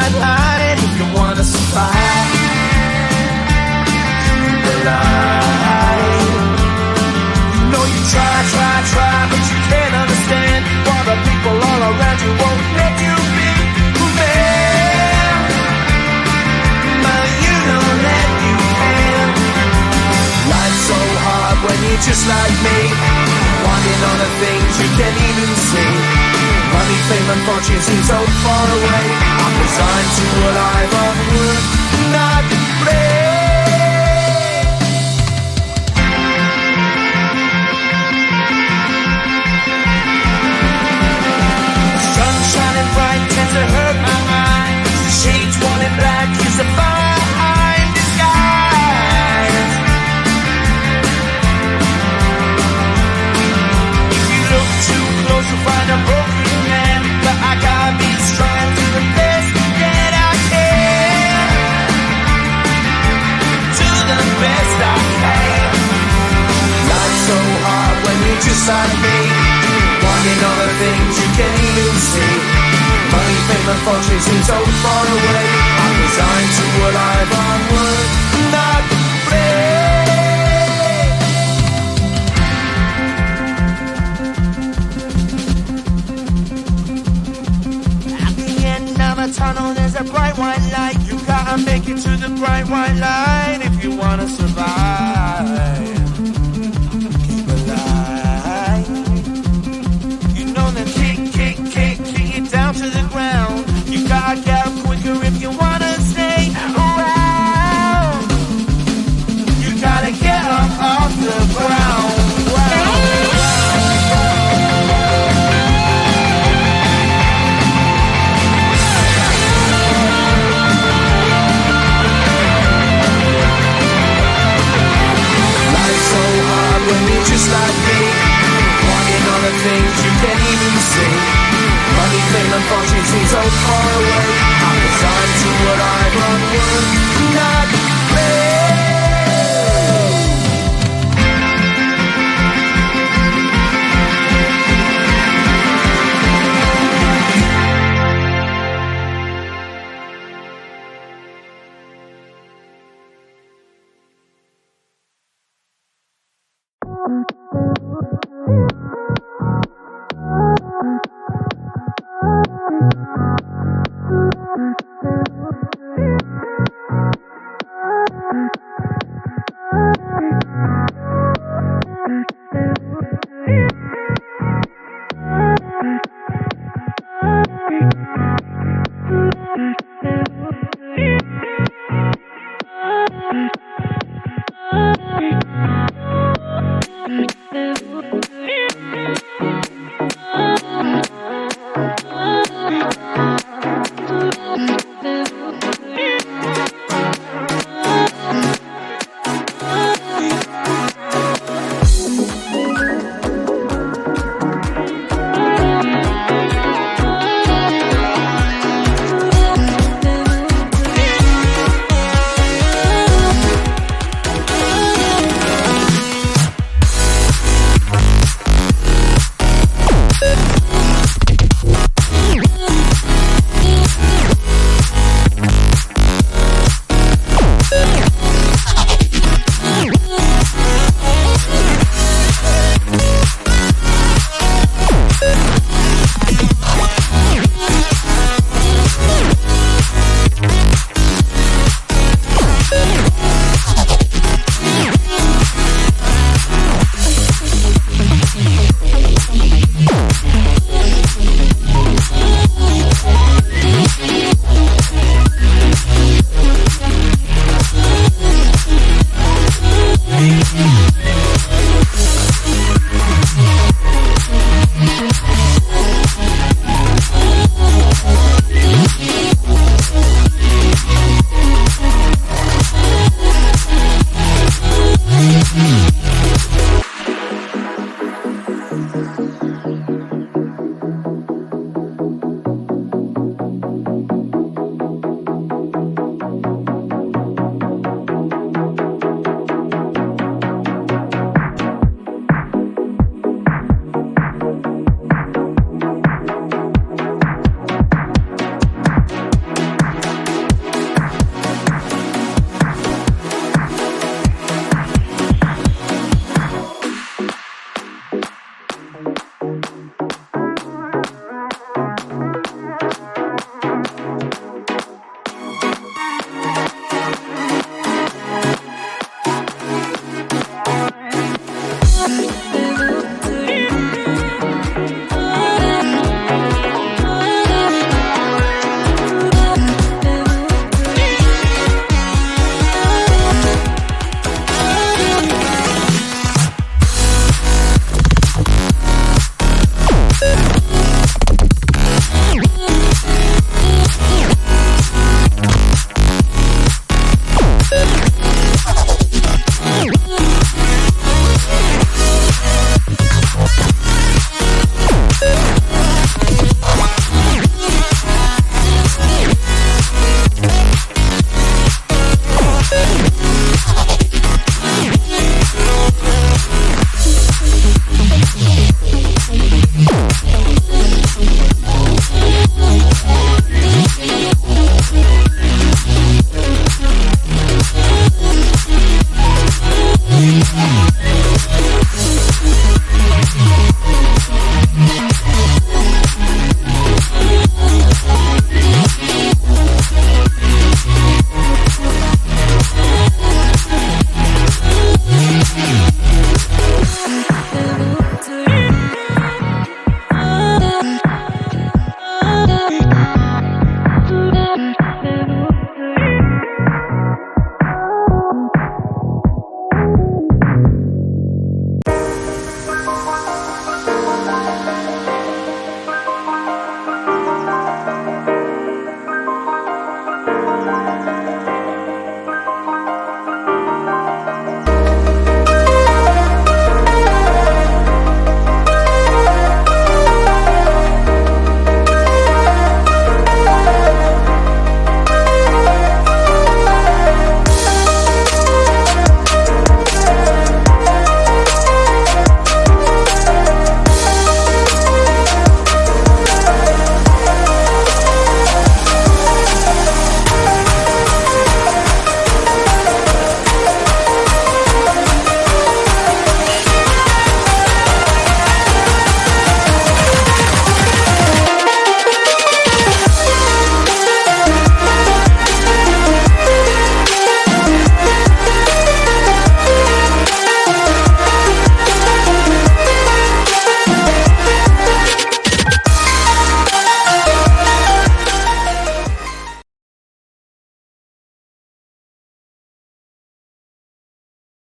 sideline if you wanna survive. The line. You know you try, but you can't understand why the people all around you won't let you be who man. But you know that you can. Life's so hard when you're just like me, wanting all the things you can't even see. Money, fame and fortune seem so far away. I'm resigned to a life of work, not play. Sun shining bright tends to hurt my eyes. Shades worn in black is a fine disguise. If you look too close you'll find a broken man, but I gotta be strong to the best that I can. To the best I can. Life's so hard when you're just like me, wanting all the things you can't even see. Money, fame and fortune seem so far away. I'm resigned to a life on work, not play. At the end of a tunnel there's a bright white light. You gotta make it to the bright white light if you wanna survive. Keep alive. You know that kick it down to the ground. You gotta get up quicker if you wanna stay around. You gotta get up off the ground. Life's so hard when you're just like me, wanting all the things you can't even see. Money, fame and fortune seem so far away. I'm resigned to what I run work, not play.